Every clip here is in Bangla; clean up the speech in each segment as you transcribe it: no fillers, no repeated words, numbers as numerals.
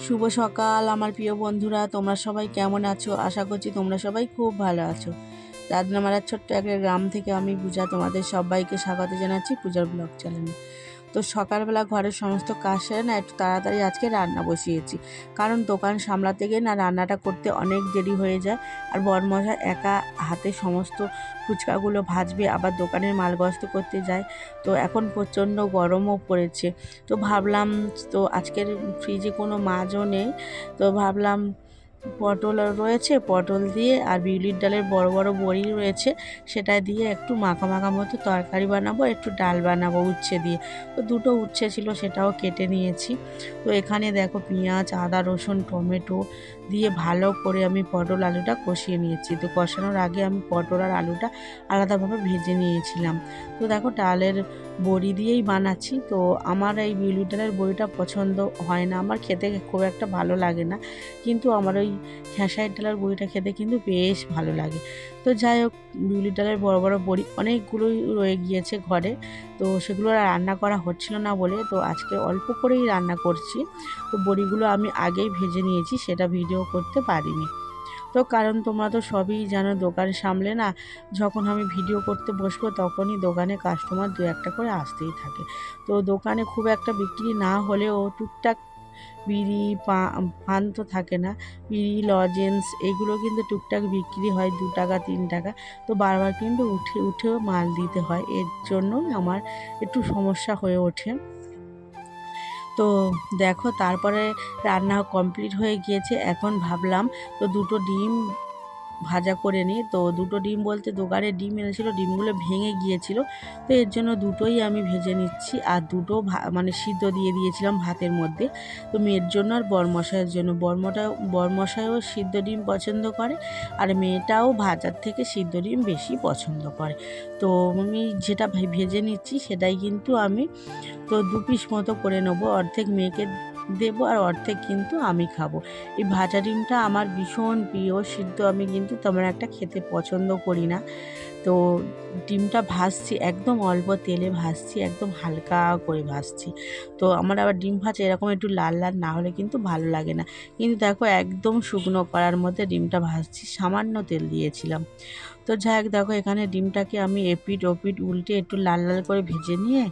শুভ সকাল আমার প্রিয় বন্ধুরা, তোমরা সবাই কেমন আছো? আশা করছি তোমরা সবাই খুব ভালো আছো। রাজনামারার ছোট্ট একটা গ্রাম থেকে আমি পূজা তোমাদের সবাইকে স্বাগত জানাচ্ছি পূজার ব্লগ চ্যানেলে। তো সকালবেলা ঘরের সমস্ত কাজ সেরে না একটু তাড়াতাড়ি আজকে রান্না বসিয়েছি, কারণ দোকান সামলাতে গিয়ে না রান্নাটা করতে অনেক দেরি হয়ে যায়। আর বরমশাই একা হাতে সমস্ত ফুচকাগুলো ভাজবে, আবার দোকানের মালগস্ত করতে যায়। তো এখন প্রচণ্ড গরমও পড়েছে, তো ভাবলাম, তো আজকের ফ্রিজে কোনো মাছও নেই, তো ভাবলাম পটল রয়েছে, পটল দিয়ে আর বিউলির ডালের বড় বড় বড়ি রয়েছে, সেটা দিয়ে একটু মাখা মাখা মতো তরকারি বানাবো, একটু ডাল বানাবো উচ্ছে দিয়ে। তো দুটো উচ্ছে ছিল, সেটাও কেটে নিয়েছি। তো এখানে দেখো পেঁয়াজ, আদা, রসুন, টমেটো দিয়ে ভালো করে আমি পটল আলুটা কষিয়ে নিয়েছি। তো কষানোর আগে আমি পটল আর আলুটা আলাদাভাবে ভেজে নিয়েছিলাম। তো দেখো ডালের বড়ি দিয়েই বানাচ্ছি। তো আমার এই বিউলির ডালের বড়িটা পছন্দ হয় না, আমার খেতে খুব একটা ভালো লাগে না, কিন্তু আমার ওই খেসারির ডালের বড়িটা খেতে কিন্তু বেশ ভালো লাগে। তো যাই হোক, বিউলির ডালের বড় বড় বড়ি অনেকগুলোই রয়ে গিয়েছে ঘরে, তো সেগুলো আর রান্না করা হচ্ছিল না বলে তো আজকে অল্প করেই রান্না করছি। তো বড়িগুলো আমি আগেই ভেজে নিয়েছি, সেটা ভিডিও করতে পারিনি। তো কারণ তোমরা তো সবই জানো, দোকান সামলে না যখন আমি ভিডিও করতে বসবো তখনই দোকানে কাস্টমার দু একটা করে আসতেই থাকে। তো দোকানে খুব একটা বিক্রি না হলেও টুকটাক বিড়ি পান তো থাকে না, বিড়ি লজেন্স এগুলো কিন্তু টুকটাক বিক্রি হয় 2 টাকা 3 টাকা। তো বারবার কিন্তু উঠেও মাল দিতে হয়, এর জন্যই আমার একটু সমস্যা হয়ে ওঠে। তো দেখো তারপরে রান্না কমপ্লিট হয়ে গিয়েছে। এখন ভাবলাম তো দুটো ডিম ভাজা করে নিই। তো দুটো ডিম বলতে দোকানে ডিম এনেছিল, ডিমগুলো ভেঙে গিয়েছিল, তো এর জন্য দুটোই আমি ভেজে নিচ্ছি। আর দুটো মানে সিদ্ধ দিয়ে দিয়েছিলাম ভাতের মধ্যে। তো মেয়ের জন্য আর বরমশাইয়ের জন্য, বরমশাইও সিদ্ধ ডিম পছন্দ করে, আর মেয়েটাও ভাজার থেকে সিদ্ধ ডিম বেশি পছন্দ করে। তো আমি যেটা ভেজে নিচ্ছি সেটাই কিন্তু আমি তো 2 পিস মতো করে নেবো, অর্ধেক মেয়েকে দেবো আর অর্ধেক কিন্তু আমি খাবো। এই ভাজা ডিমটা আমার ভীষণ প্রিয়, সিদ্ধ আমি কিন্তু তেমন একটা খেতে পছন্দ করি না। তো ডিমটা ভাজছি, একদম অল্প তেলে ভাজছি, একদম হালকা করে ভাজছি। তো আমার আবার ডিম ভাজা এরকম একটু লাল লাল না হলে কিন্তু ভালো লাগে না। কিন্তু দেখো একদম শুকনো কড়ার মধ্যে ডিমটা ভাজছি, সামান্য তেল দিয়েছিলাম। তো যাই হোক, দেখো এখানে ডিমটাকে আমি এপিট ওপিট উল্টে একটু লাল লাল করে ভেজে নিয়ে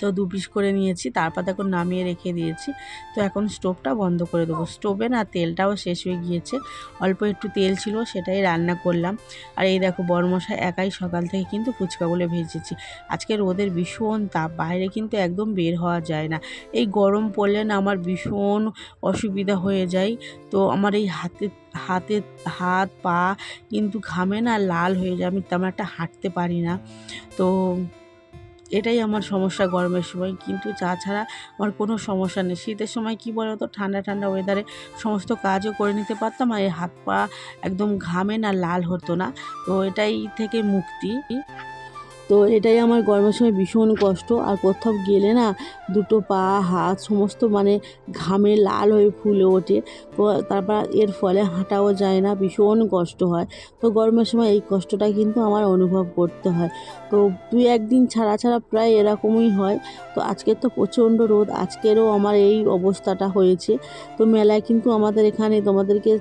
তো 2 পিস করে নিয়েছি, তারপর দেখো নামিয়ে রেখে দিয়েছি। তো এখন স্টোভটা বন্ধ করে দেবো। স্টোভে না তেলটাও শেষ হয়ে গিয়েছে, অল্প একটু তেল ছিল, সেটাই রান্না করলাম। আর এই দেখো বরমশাই একাই সকাল থেকে কিন্তু ফুচকাগুলো ভেজেছি। আজকে রোদের ভীষণ তাপ, বাইরে কিন্তু একদম বের হওয়া যায় না। এই গরম পড়লে না আমার ভীষণ অসুবিধা হয়ে যায়। তো আমার এই হাতে হাত পা কিন্তু ঘামে না লাল হয়ে যায়, আমি তেমন একটা হাঁটতে পারি না। তো এটাই আমার সমস্যা গরমের সময়, কিন্তু তাছাড়া আমার কোনো সমস্যা নেই। শীতের সময় কী বলো তো, ঠান্ডা ঠান্ডা ওয়েদারে সমস্ত কাজও করে নিতে পারতাম, আর এই হাত পা একদম ঘামে না লাল হতো না। তো এটাই থেকে মুক্তি। তো এটাই আমার গরমের সময় ভীষণ কষ্ট। আর কোথাও গেলে না দুটো পা হাত সমস্ত মানে ঘামে লাল হয়ে ফুলে ওঠে। তো তারপর এর ফলে হাঁটাও যায় না, ভীষণ কষ্ট হয়। তো গরমের সময় এই কষ্টটা কিন্তু আমার অনুভব করতে হয়। তো 2-1 দিন ছাড়া ছাড়া প্রায় এরকমই হয়। তো আজকে তো প্রচণ্ড রোদ, আজকেরও আমার এই অবস্থাটা হয়েছে। তো মেলায় কিন্তু আমাদের এখানে তোমাদেরকে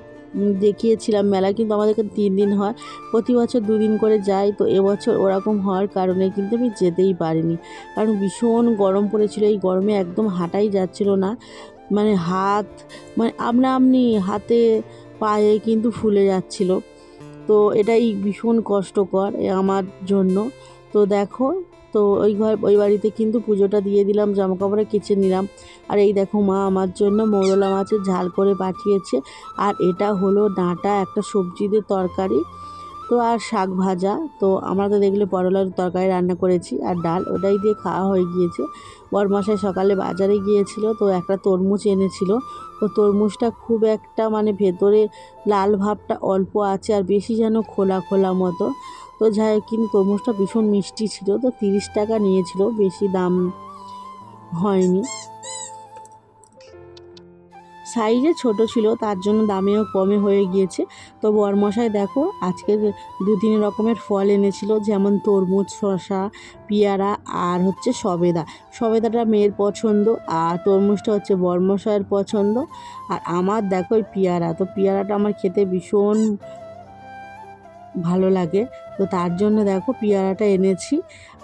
দেখিয়েছিলাম, মেলা কিন্তু আমাদের এখানে 3 দিন হয়, প্রতি বছর 2 দিন করে যাই। তো এবছর ওরকম হওয়ার কারণে কিন্তু আমি যেতেই পারিনি, কারণ ভীষণ গরম পড়েছিল। এই গরমে একদম হাঁটাই যাচ্ছিল না, মানে হাত মানে আপনা আপনি হাতে পায়ে কিন্তু ফুলে যাচ্ছিল। তো এটাই ভীষণ কষ্টকর আমার জন্য। তো দেখো, তো ওই বাড়িতে কিন্তু পুজোটা দিয়ে দিলাম, জামাকাপড়ে কেচে নিলাম। আর এই দেখো মা আমার জন্য মৌরলা মাছের ঝাল করে পাঠিয়েছে, আর এটা হলো ডাঁটা একটা সবজিদের তরকারি, তো আর শাক ভাজা। তো আমরা তো দেখলে পরলার তরকারি রান্না করেছি আর ডাল, ওটাই দিয়ে খাওয়া হয়ে গিয়েছে। বরমশাই সকালে বাজারে গিয়েছিল, তো একটা তরমুজ এনেছিল। তো তরমুজটা খুব একটা মানে ভেতরে লাল ভাবটা অল্প আছে, আর বেশি যেন খোলা খোলা মতো। তো যাই হোক, কিন্তু তরমুজটা ভীষণ মিষ্টি ছিল। তো 30 টাকা নিয়েছিল, বেশি দাম হয়নি। সাইজে ছোট ছিল, তার জন্য দামেও কমে হয়ে গিয়েছে। তো বরমশাই দেখো আজকে 2-3 রকমের ফল এনেছিল, যেমন তরমুজ, শসা, পেয়ারা আর হচ্ছে সবেদা। সবেদাটা মেয়ের পছন্দ আর তরমুজটা হচ্ছে বরমশাইয়ের পছন্দ। আর আমার দেখো এই পেয়ারা, তো পেয়ারাটা আমার খেতে ভীষণ ভালো লাগে। তো তার জন্য দেখো পেয়ারাটা এনেছি।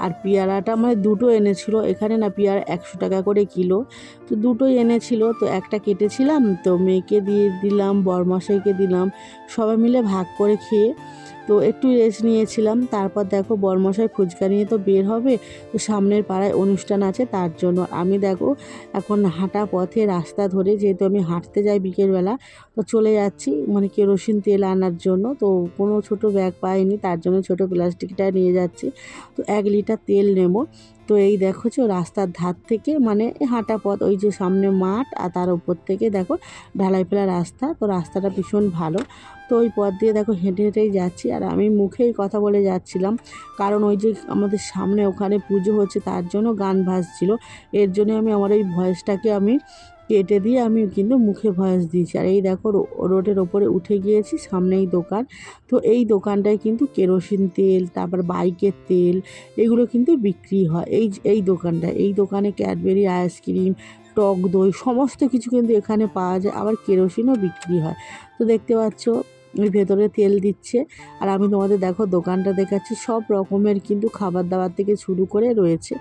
আর পেয়ারাটা মানে দুটো এনেছিল, এখানে না পেয়ারা 100 টাকা করে কিলো। তো দুটোই এনেছিল, তো একটা কেটেছিলাম, তো মেয়েকে দিয়ে দিলাম, বরমশাইকে দিলাম, সবাই মিলে ভাগ করে খেয়ে তো একটু রেস্ট নিয়েছিলাম। তারপর দেখো বরমশাই ফুচকা নিয়ে তো বের হবে, তো সামনের পাড়ায় অনুষ্ঠান আছে, তার জন্য আমি দেখো এখন হাঁটা পথে রাস্তা ধরে, যেহেতু আমি হাঁটতে যাই বিকেলবেলা, তো চলে যাচ্ছি মানে কেরোসিন তেল আনার জন্য। তো কোনো ছোট ব্যাগ পাইনি, তার জন্য ছোট প্লাস্টিকটা নিয়ে যাচ্ছি। তো 1 লিটার তেল নেব। তো এই দেখো যে রাস্তার ধার থেকে মানে হাঁটা পথ, ওই যে সামনে মাঠ আর তার উপর থেকে দেখো ঢালাই ফেলা রাস্তা, তো রাস্তাটা ভীষণ ভালো। তো ওই পথ দিয়ে দেখো হেঁটে হেঁটেই যাচ্ছি, আর আমি মুখেই কথা বলে যাচ্ছিলাম, কারণ ওই যে আমাদের সামনে ওখানে পুজো হচ্ছে, তার জন্য গান বাজছিল। এর জন্য আমি আমার এই ভয়েসটাকে আমি কেটে দিয়ে আমি কিন্তু মুখে ভয়েস দিয়েছি। আর এই দেখো রোডের ওপরে উঠে গিয়েছি, সামনেই দোকান। তো এই দোকানটায় কিন্তু কেরোসিন তেল, তারপর বাইকের তেল, এগুলো কিন্তু বিক্রি হয় এই দোকানটায়। এই দোকানে ক্যাডবেরি আইসক্রিম, টক দই সমস্ত কিছু কিন্তু এখানে পাওয়া যায়, আবার কেরোসিনও বিক্রি হয়। তো দেখতে পাচ্ছ ওই ভেতরে তেল দিচ্ছে। আর আমি তোমাদের দেখো দোকানটা দেখাচ্ছি, সব রকমের কিন্তু খাবার দাবার থেকে শুরু করে রয়েছে।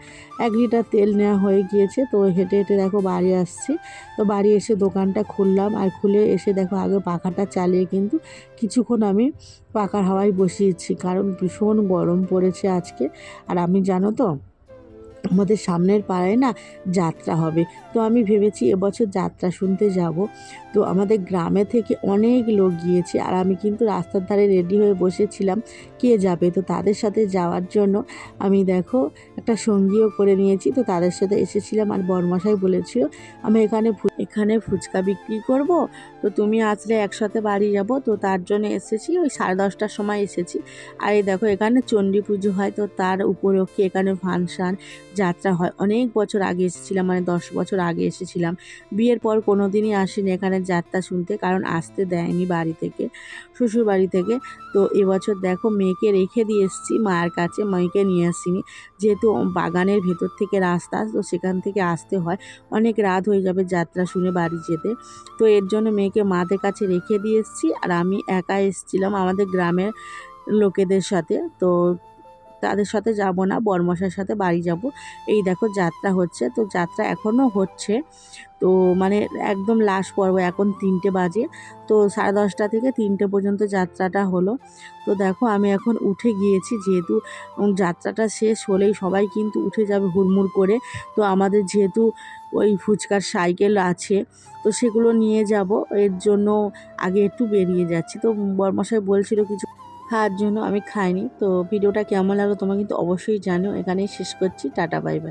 1 লিটার তেল নেওয়া হয়ে গিয়েছে। তো হেঁটে হেঁটে দেখো বাড়ি আসছি। তো বাড়ি এসে দোকানটা খুললাম, আর খুলে এসে দেখো আগে পাখাটা চালিয়ে কিন্তু কিছুক্ষণ আমি পাখার হাওয়ায় বসিয়েছি, কারণ ভীষণ গরম পড়েছে আজকে। আর আমি জানো তো আমাদের সামনের পাড়ায় না যাত্রা হবে, তো আমি ভেবেছি এবছর যাত্রা শুনতে যাব। তো আমাদের গ্রামে থেকে অনেক লোক গিয়েছে, আর আমি কিন্তু রাস্তার ধারে রেডি হয়ে বসেছিলাম কে যাবে। তো তাদের সাথে যাওয়ার জন্য আমি দেখো একটা সঙ্গীও করে নিয়েছি, তো তাদের সাথে এসেছিলাম। আর বরমশাই বলেছিল আমি এখানে ফুচকা বিক্রি করব, তো তুমি আসলে একসাথে বাড়ি যাব। তো তার জন্য এসেছি, ওই 10:30টার সময় এসেছি। আর এই দেখো এখানে চণ্ডী পুজো হয়, তো তার উপলক্ষে এখানে ফাংশান যাত্রা হয়। অনেক বছর আগে এসেছিলাম, মানে 10 বছর আগে এসেছিলাম। বিয়ের পর কোনো দিনই আসিনি এখানে যাত্রা শুনতে, কারণ আসতে দেয়নি বাড়ি থেকে, শ্বশুর বাড়ি থেকে। তো এবছর দেখো মেয়েকে রেখে দিয়ে এসেছি মায়ের কাছে, মেয়েকে নিয়ে আসিনি, যেহেতু বাগানের ভেতর থেকে রাস্তা, তো সেখান থেকে আসতে হয়, অনেক রাত হয়ে যাবে যাত্রা শুনে বাড়ি যেতে। তো এর জন্য মেয়েকে মাদের কাছে রেখে দিয়ে এসেছি, আর আমি একা এসেছিলাম আমাদের গ্রামের লোকেদের সাথে। তো তাদের সাথে যাব না, বরমশাইয়ের সাথে বাড়ি যাব। এই দেখো যাত্রা হচ্ছে, তো যাত্রা এখনও হচ্ছে। তো মানে একদম লাস্ট পর্ব, এখন 3টে বাজে। তো 10:30 থেকে 3টে পর্যন্ত যাত্রাটা হলো। তো দেখো আমি এখন উঠে গিয়েছি, যেহেতু যাত্রাটা শেষ হলেই সবাই কিন্তু উঠে যাবে হুড়মুড় করে। তো আমাদের যেহেতু ওই ফুচকার সাইকেল আছে, তো সেগুলো নিয়ে যাব, এর জন্য আগে একটু বেরিয়ে যাচ্ছি। তো বরমশাই বলছিল কিছু খাওয়ার জন্য, আমি খাইনি। তো ভিডিওটা কেমন লাগলো তোমরা কিন্তু অবশ্যই জানো। এখানেই শেষ করছি, টাটা বাই বাই।